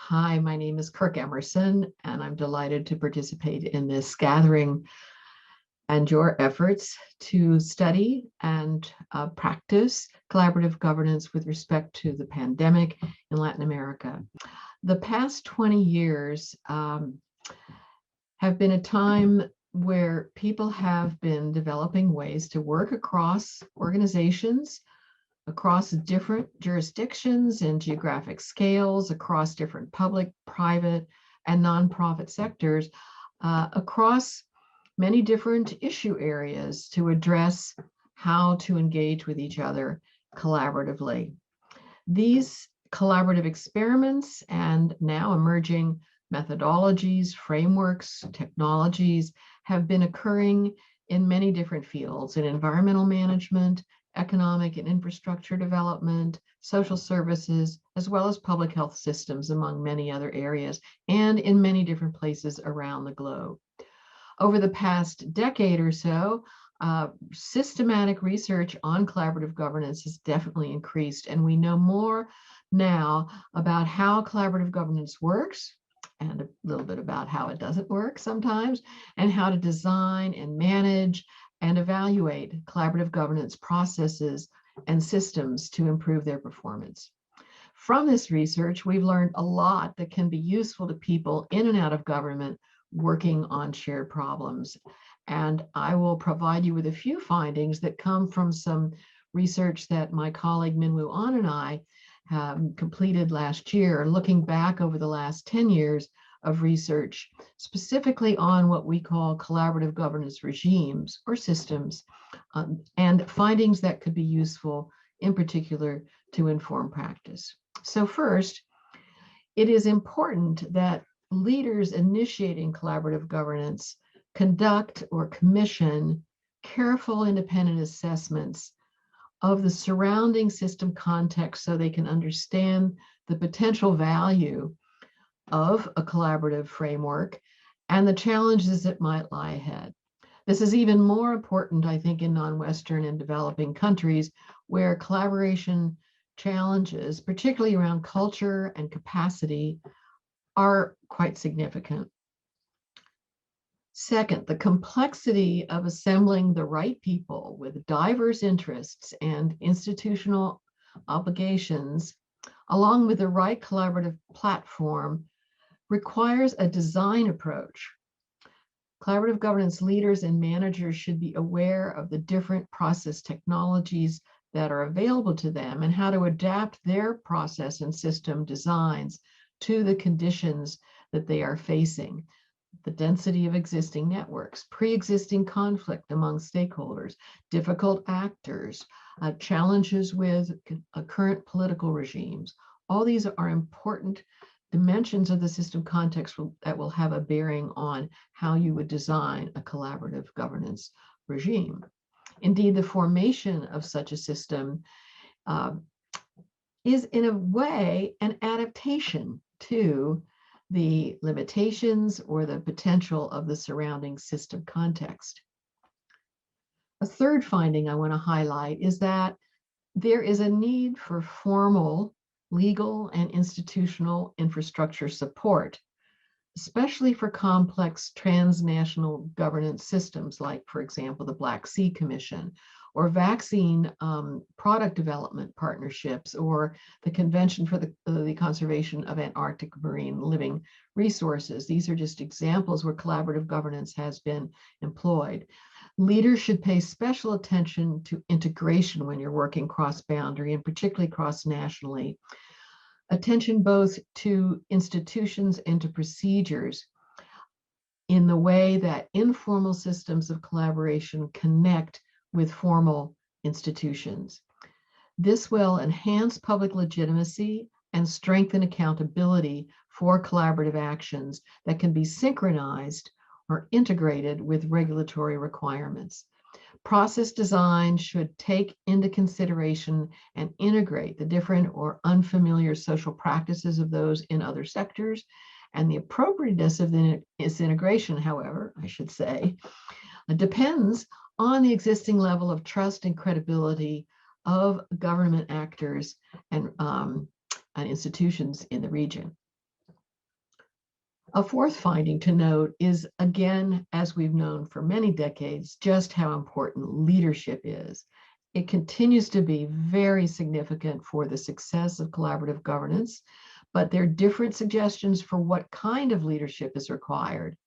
Hi, my name is Kirk Emerson, and I'm delighted to participate in this gathering and your efforts to study and practice collaborative governance with respect to the pandemic in Latin America. The past 20 years have been a time where people have been developing ways to work across organizations, across different jurisdictions and geographic scales, across different public, private, and nonprofit sectors, across many different issue areas to address how to engage with each other collaboratively. These collaborative experiments and now emerging methodologies, frameworks, technologies have been occurring in many different fields in environmental management, economic and infrastructure development, social services, as well as public health systems, among many other areas, and in many different places around the globe. Over the past decade or so, systematic research on collaborative governance has definitely increased, and we know more now about how collaborative governance works, and a little bit about how it doesn't work sometimes, and how to design and manage and evaluate collaborative governance processes and systems to improve their performance. From this research, we've learned a lot that can be useful to people in and out of government working on shared problems. And I will provide you with a few findings that come from some research that my colleague Minwoo An and I completed last year, looking back over the last 10 years of research, specifically on what we call collaborative governance regimes or systems, and findings that could be useful in particular to inform practice. So first, it is important that leaders initiating collaborative governance conduct or commission careful independent assessments of the surrounding system context so they can understand the potential value of a collaborative framework and the challenges that might lie ahead. This is even more important, I think, in non-Western and developing countries where collaboration challenges, particularly around culture and capacity, are quite significant. Second, the complexity of assembling the right people with diverse interests and institutional obligations, along with the right collaborative platform, requires a design approach. Collaborative governance leaders and managers should be aware of the different process technologies that are available to them and how to adapt their process and system designs to the conditions that they are facing. The density of existing networks, pre-existing conflict among stakeholders, difficult actors, challenges with current political regimes. All these are important dimensions of the system context that will have a bearing on how you would design a collaborative governance regime. Indeed, the formation of such a system is in a way an adaptation to the limitations or the potential of the surrounding system context. A third finding I want to highlight is that there is a need for formal legal and institutional infrastructure support, especially for complex transnational governance systems like, for example, the Black Sea Commission, or vaccine product development partnerships, or the Convention for the Conservation of Antarctic Marine Living Resources. These are just examples where collaborative governance has been employed. Leaders should pay special attention to integration when you're working cross-boundary and particularly cross-nationally. Attention both to institutions and to procedures in the way that informal systems of collaboration connect with formal institutions. This will enhance public legitimacy and strengthen accountability for collaborative actions that can be synchronized or integrated with regulatory requirements. Process design should take into consideration and integrate the different or unfamiliar social practices of those in other sectors, and the appropriateness of this integration, however, I should say, depends on the existing level of trust and credibility of government actors and institutions in the region. A fourth finding to note is, again, as we've known for many decades, just how important leadership is. It continues to be very significant for the success of collaborative governance, but there are different suggestions for what kind of leadership is required.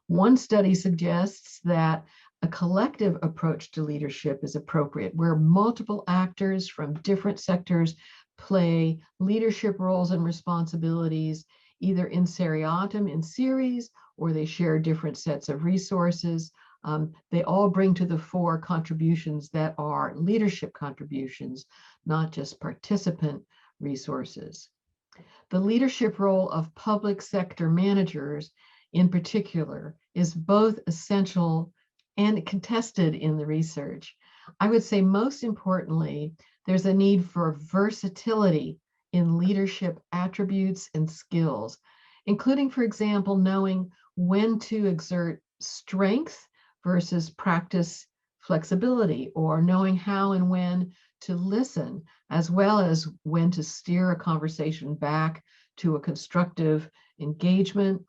One study suggests that a collective approach to leadership is appropriate, where multiple actors from different sectors play leadership roles and responsibilities, either in seriatim, in series, or they share different sets of resources. They all bring to the fore contributions that are leadership contributions, not just participant resources. The leadership role of public sector managers in particular is both essential and contested in the research. I would say most importantly, there's a need for versatility in leadership attributes and skills, including, for example, knowing when to exert strength versus practice flexibility, or knowing how and when to listen, as well as when to steer a conversation back to a constructive engagement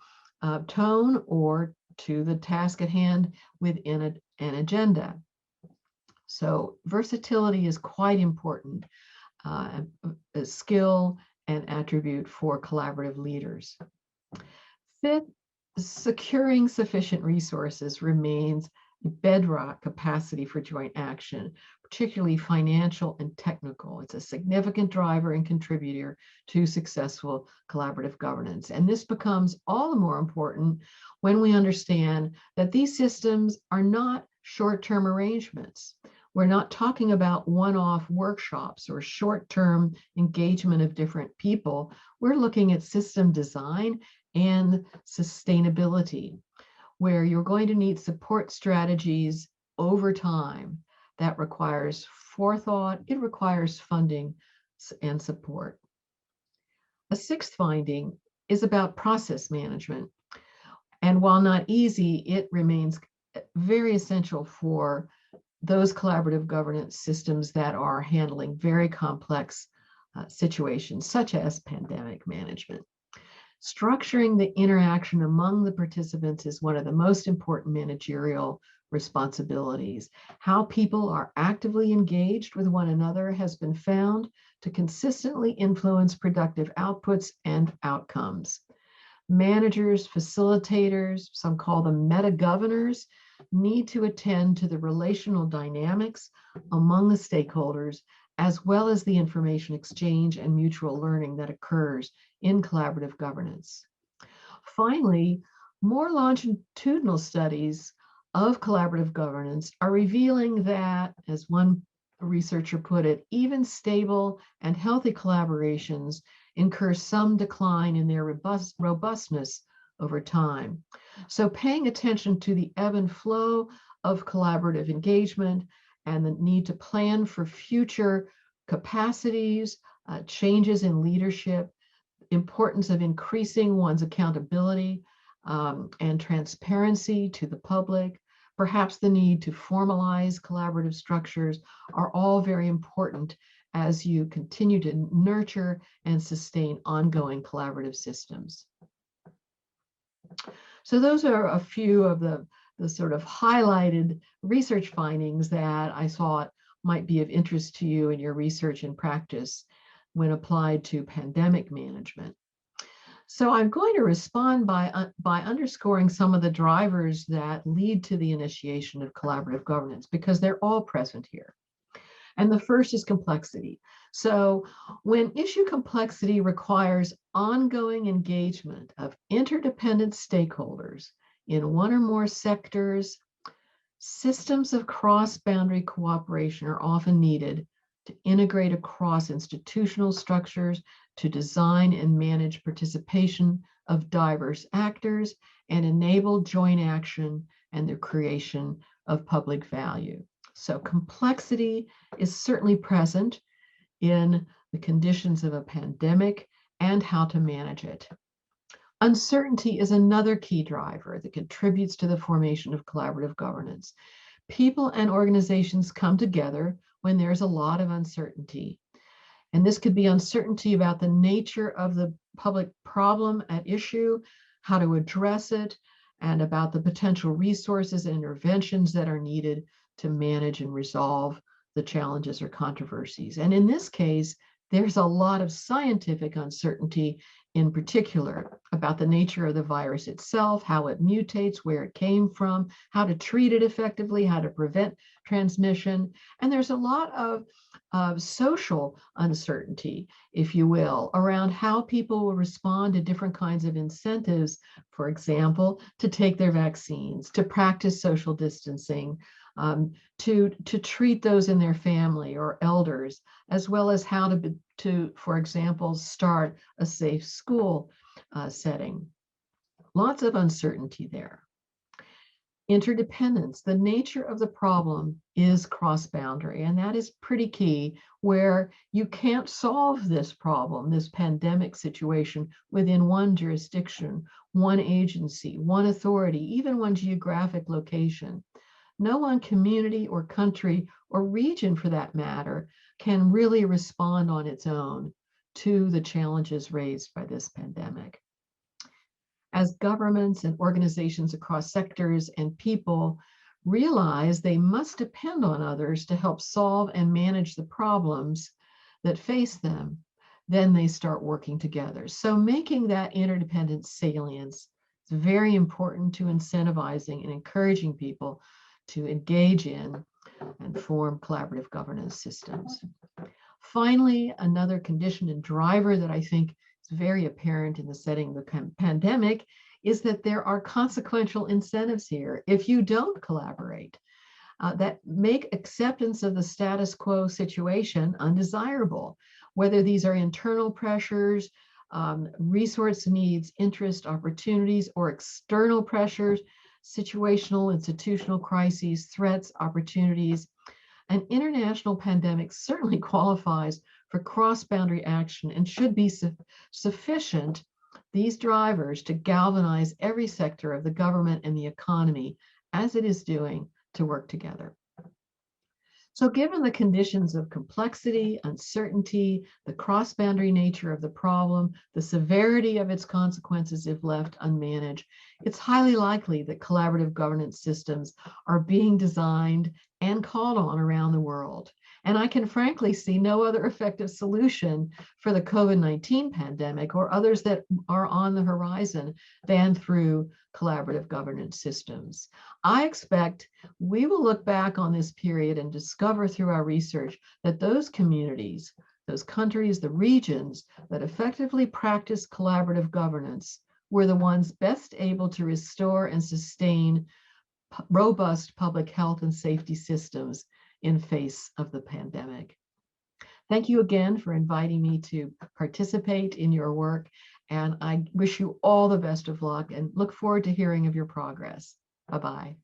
tone or to the task at hand within an agenda. So versatility is quite important, a skill and attribute for collaborative leaders. Fifth, securing sufficient resources remains a bedrock capacity for joint action, particularly financial and technical. It's a significant driver and contributor to successful collaborative governance. And this becomes all the more important when we understand that these systems are not short-term arrangements. We're not talking about one-off workshops or short-term engagement of different people. We're looking at system design and sustainability, where you're going to need support strategies over time. That requires forethought, it requires funding and support. A sixth finding is about process management. And while not easy, it remains very essential for those collaborative governance systems that are handling very complex situations, such as pandemic management. Structuring the interaction among the participants is one of the most important managerial responsibilities. How people are actively engaged with one another has been found to consistently influence productive outputs and outcomes. Managers, facilitators, some call them meta-governors, need to attend to the relational dynamics among the stakeholders, as well as the information exchange and mutual learning that occurs in collaborative governance. Finally, more longitudinal studies of collaborative governance are revealing that, as one researcher put it, even stable and healthy collaborations incur some decline in their robustness over time. So paying attention to the ebb and flow of collaborative engagement and the need to plan for future capacities, changes in leadership, importance of increasing one's accountability and transparency to the public, perhaps the need to formalize collaborative structures are all very important as you continue to nurture and sustain ongoing collaborative systems. So those are a few of the sort of highlighted research findings that I thought might be of interest to you in your research and practice when applied to pandemic management. So I'm going to respond by underscoring some of the drivers that lead to the initiation of collaborative governance, because they're all present here. And the first is complexity. So when issue complexity requires ongoing engagement of interdependent stakeholders in one or more sectors, systems of cross-boundary cooperation are often needed to integrate across institutional structures, to design and manage participation of diverse actors, and enable joint action and the creation of public value. So complexity is certainly present in the conditions of a pandemic and how to manage it. Uncertainty is another key driver that contributes to the formation of collaborative governance. People and organizations come together when there's a lot of uncertainty. And this could be uncertainty about the nature of the public problem at issue, how to address it, and about the potential resources and interventions that are needed to manage and resolve the challenges or controversies. And in this case, there's a lot of scientific uncertainty, in particular about the nature of the virus itself, how it mutates, where it came from, how to treat it effectively, how to prevent transmission. And there's a lot of social uncertainty, if you will, around how people will respond to different kinds of incentives, for example, to take their vaccines, to practice social distancing, to treat those in their family or elders, as well as how to, for example, start a safe school setting. Lots of uncertainty there. Interdependence. The nature of the problem is cross-boundary, and that is pretty key, where you can't solve this problem, this pandemic situation, within one jurisdiction, one agency, one authority, even one geographic location. No one community or country or region, for that matter, can really respond on its own to the challenges raised by this pandemic. As governments and organizations across sectors and people realize they must depend on others to help solve and manage the problems that face them, then they start working together. So making that interdependence salience is very important to incentivizing and encouraging people to engage in and form collaborative governance systems. Finally, another condition and driver that I think is very apparent in the setting of the pandemic is that there are consequential incentives here if you don't collaborate that make acceptance of the status quo situation undesirable, whether these are internal pressures, resource needs, interest, opportunities, or external pressures, situational, institutional crises, threats, opportunities. An international pandemic certainly qualifies for cross-boundary action and should be sufficient, these drivers, to galvanize every sector of the government and the economy, as it is doing, to work together. So given the conditions of complexity, uncertainty, the cross-boundary nature of the problem, the severity of its consequences if left unmanaged, it's highly likely that collaborative governance systems are being designed and called on around the world. And I can frankly see no other effective solution for the COVID-19 pandemic or others that are on the horizon than through collaborative governance systems. I expect we will look back on this period and discover through our research that those communities, those countries, the regions that effectively practice collaborative governance were the ones best able to restore and sustain robust public health and safety systems in face of the pandemic. Thank you again for inviting me to participate in your work, and I wish you all the best of luck and look forward to hearing of your progress. Bye-bye.